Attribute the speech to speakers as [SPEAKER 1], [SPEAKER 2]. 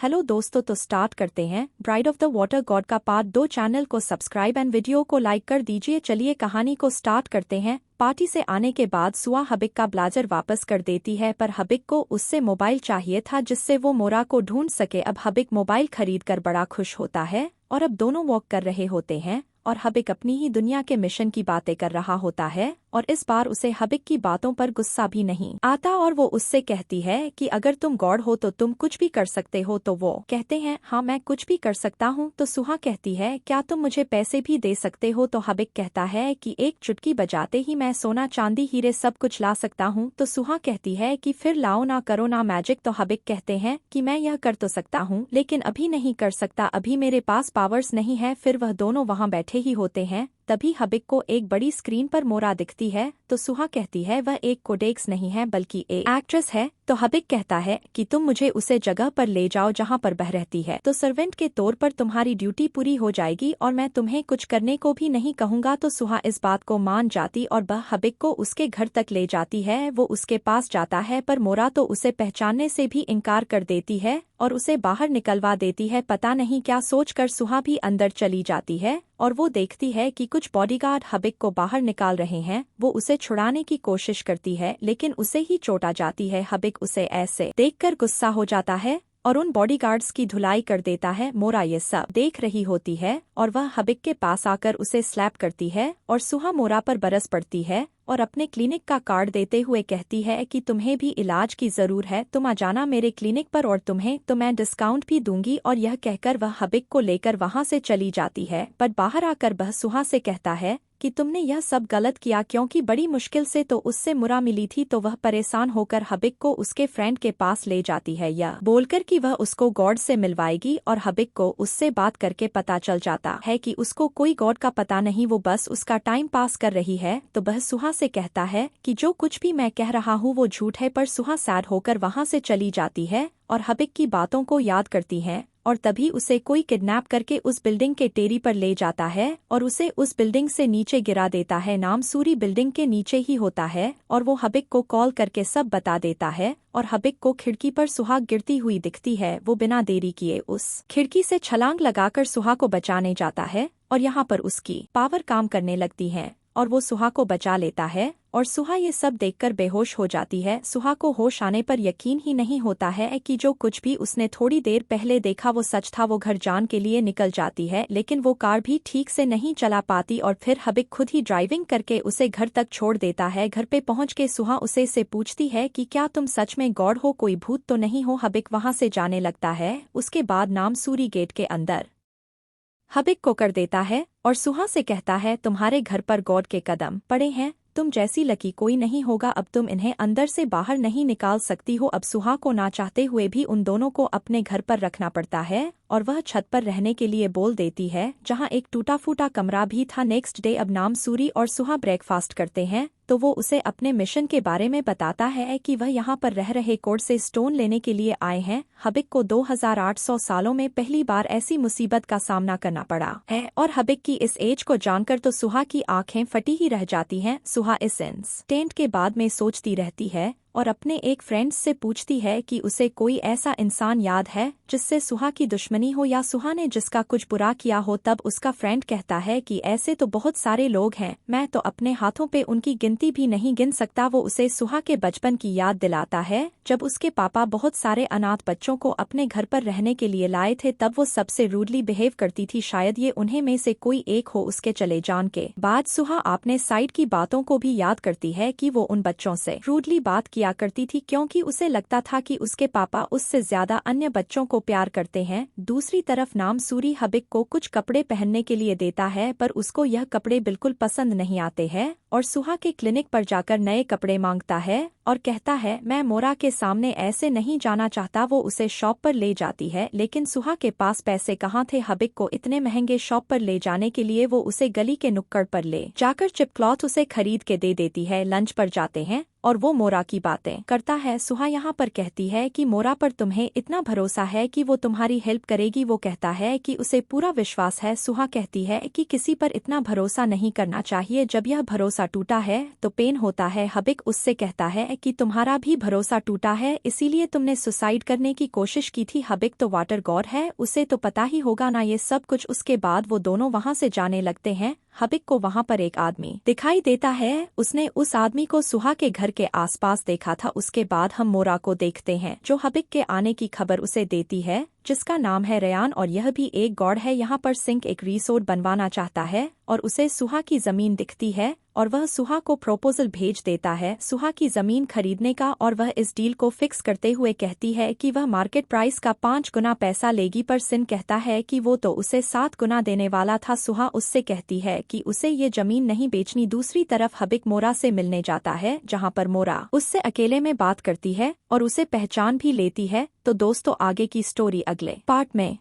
[SPEAKER 1] Hello दोस्तों, तो start करते हैं bride of the water God का पार्ट 2। चैनल को सब्सक्राइब एंड वीडियो को लाइक कर दीजिए। चलिए कहानी को स्टार्ट करते हैं। पार्टी से आने के बाद सुआ हबिक का ब्लेजर वापस कर देती है, पर हबिक को उससे मोबाइल चाहिए था जिससे वो मोरा को ढूंढ सके। अब हबिक मोबाइल खरीद कर बड़ा खुश होता है और अब दोनों वॉक कर रहे होते हैं और हबिक अपनी ही दुनिया के मिशन की बातें कर रहा होता है और इस बार उसे हबिक की बातों पर गुस्सा भी नहीं आता और वो उससे कहती है कि अगर तुम गॉड हो तो तुम कुछ भी कर सकते हो। तो वो कहते हैं हाँ मैं कुछ भी कर सकता हूँ। तो सुहा कहती है क्या तुम मुझे पैसे भी दे सकते हो। तो हबिक कहता है कि एक चुटकी बजाते ही मैं सोना चांदी हीरे सब कुछ ला सकता हूँ। तो सुहा कहती है कि फिर लाओ ना करो ना मैजिक। तो हबिक कहते हैं कि मैं यह कर तो सकता हूँ लेकिन अभी नहीं कर सकता, अभी मेरे पास पावर्स नहीं है। फिर वह दोनों वहाँ बैठे ही होते हैं। तभी हबिक को एक बड़ी स्क्रीन पर मोरा दिखती है। तो सुहा कहती है वह एक कोडेक्स नहीं है बल्कि एक एक्ट्रेस है। तो हबिक कहता है कि तुम मुझे उसे जगह पर ले जाओ जहाँ पर वह रहती है, तो सर्वेंट के तौर पर तुम्हारी ड्यूटी पूरी हो जाएगी और मैं तुम्हें कुछ करने को भी नहीं कहूँगा। तो सुहा इस बात को मान जाती और वह हबिक को उसके घर तक ले जाती है। वो उसके पास जाता है पर मोरा तो उसे पहचानने से भी इनकार कर देती है और उसे बाहर निकलवा देती है। पता नहीं क्या सोचकर सुहा भी अंदर चली जाती है और वो देखती है कि कुछ बॉडीगार्ड हबिक को बाहर निकाल रहे हैं। वो उसे छुड़ाने की कोशिश करती है लेकिन उसे ही चोट आ जाती है। हबिक उसे ऐसे देखकर गुस्सा हो जाता है और उन बॉडीगार्ड्स की धुलाई कर देता है। मोरा ये सब देख रही होती है और वह हबिक के पास आकर उसे स्लैप करती है और सुहा मोरा पर बरस पड़ती है और अपने क्लिनिक का कार्ड देते हुए कहती है कि तुम्हें भी इलाज की जरूर है, तुम आ जाना मेरे क्लिनिक पर और तुम्हें तो मैं डिस्काउंट भी दूंगी। और यह कहकर वह हबिक को लेकर वहां से चली जाती है। पर बाहर आकर वह सुहा से कहता है कि तुमने यह सब गलत किया क्योंकि बड़ी मुश्किल से तो उससे मुरा मिली थी। तो वह परेशान होकर हबिक को उसके फ्रेंड के पास ले जाती है यह बोलकर कि वह उसको गॉड से मिलवाएगी। और हबिक को उससे बात करके पता चल जाता है कि उसको कोई गॉड का पता नहीं, वो बस उसका टाइम पास कर रही है। तो वह सुहा से कहता है कि जो कुछ भी मैं कह रहा हूँ वो झूठ है। पर सुहा सैड होकर वहां से चली जाती है और हबिक की बातों को याद करती है और तभी उसे कोई किडनैप करके उस बिल्डिंग के टेरी पर ले जाता है और उसे उस बिल्डिंग से नीचे गिरा देता है। नाम सूरी बिल्डिंग के नीचे ही होता है और वो हबिक को कॉल करके सब बता देता है और हबिक को खिड़की पर सुहा गिरती हुई दिखती है। वो बिना देरी किए उस खिड़की से छलांग लगाकर सुहा को बचाने जाता है और यहाँ पर उसकी पावर काम करने लगती है और वो सुहा को बचा लेता है और सुहा ये सब देखकर बेहोश हो जाती है। सुहा को होश आने पर यकीन ही नहीं होता है कि जो कुछ भी उसने थोड़ी देर पहले देखा वो सच था। वो घर जान के लिए निकल जाती है लेकिन वो कार भी ठीक से नहीं चला पाती और फिर हबिक खुद ही ड्राइविंग करके उसे घर तक छोड़ देता है। घर पे पहुंच के सुहा उसे से पूछती है कि क्या तुम सच में गॉड हो, कोई भूत तो नहीं हो। हबिक वहां से जाने लगता है। उसके बाद नाम सूरी गेट के अंदर हबिक को कर देता है और सुहा से कहता है तुम्हारे घर पर गॉड के कदम पड़े हैं, तुम जैसी लकी कोई नहीं होगा, अब तुम इन्हें अंदर से बाहर नहीं निकाल सकती हो। अब सुहा को ना चाहते हुए भी उन दोनों को अपने घर पर रखना पड़ता है और वह छत पर रहने के लिए बोल देती है जहां एक टूटा फूटा कमरा भी था। नेक्स्ट डे अब नाम सूरी और सुहा ब्रेकफास्ट करते हैं तो वो उसे अपने मिशन के बारे में बताता है कि वह यहाँ पर रह रहे कोड से स्टोन लेने के लिए आए हैं। हबिक को 2800 सालों में पहली बार ऐसी मुसीबत का सामना करना पड़ा है और हबिक की इस एज को जानकर तो सुहा की आंखें फटी ही रह जाती हैं। सुहा इस इंसिडेंट के बाद में सोचती रहती है और अपने एक फ्रेंड से पूछती है कि उसे कोई ऐसा इंसान याद है जिससे सुहा की दुश्मनी हो या सुहा ने जिसका कुछ बुरा किया हो। तब उसका फ्रेंड कहता है कि ऐसे तो बहुत सारे लोग हैं, मैं तो अपने हाथों पे उनकी गिनती भी नहीं गिन सकता। वो उसे सुहा के बचपन की याद दिलाता है जब उसके पापा बहुत सारे अनाथ बच्चों को अपने घर पर रहने के लिए लाए थे, तब वो सबसे रूडली बिहेव करती थी। शायद ये उन्हें में से कोई एक हो। उसके चले जाने के बाद सुहा अपने साइड की बातों को भी याद करती है कि वो उन बच्चों से रूडली बात किया करती थी क्योंकि उसे लगता था कि उसके पापा उससे ज्यादा अन्य बच्चों को प्यार करते हैं। दूसरी तरफ नाम सूरी हबिक को कुछ कपड़े पहनने के लिए देता है पर उसको यह कपड़े बिल्कुल पसंद नहीं आते हैं और सुहा के क्लिनिक पर जाकर नए कपड़े मांगता है और कहता है मैं मोरा के सामने ऐसे नहीं जाना चाहता। वो उसे शॉप पर ले जाती है लेकिन सुहा के पास पैसे कहाँ थे हबिक को इतने महंगे शॉप पर ले जाने के लिए। वो उसे गली के नुक्कड़ पर ले जाकर चिप क्लॉथ उसे खरीद के दे देती है। लंच पर जाते हैं और वो मोरा की बातें करता है। सुहा यहाँ पर कहती है कि मोरा पर तुम्हें इतना भरोसा है कि वो तुम्हारी हेल्प करेगी। वो कहता है कि उसे पूरा विश्वास है। सुहा कहती है कि किसी पर इतना भरोसा नहीं करना चाहिए, जब यह भरोसा टूटा है तो पेन होता है। हबिक उससे कहता है कि तुम्हारा भी भरोसा टूटा है, इसीलिए तुमने सुसाइड करने की कोशिश की थी। हबिक तो वाटर गॉड है, उसे तो पता ही होगा ना ये सब कुछ। उसके बाद वो दोनों वहाँ से जाने लगते हैं। हबिक को वहाँ पर एक आदमी दिखाई देता है। उसने उस आदमी को सुहा के घर के आसपास देखा था। उसके बाद हम मोरा को देखते हैं जो हबिक के आने की खबर उसे देती है, जिसका नाम है रयान और यह भी एक गॉड है। यहाँ पर सिंक एक रिसोर्ट बनवाना चाहता है और उसे सुहा की जमीन दिखती है और वह सुहा को प्रपोजल भेज देता है सुहा की जमीन खरीदने का, और वह इस डील को फिक्स करते हुए कहती है कि वह मार्केट प्राइस का 5 गुना पैसा लेगी, पर सिन कहता है कि वो तो उसे 7 गुना देने वाला था। सुहा उससे कहती है कि उसे ये जमीन नहीं बेचनी। दूसरी तरफ हबिक मोरा से मिलने जाता है, जहाँ पर मोरा उससे अकेले में बात करती है और उसे पहचान भी लेती है। तो दोस्तों, आगे की स्टोरी अगले पार्ट में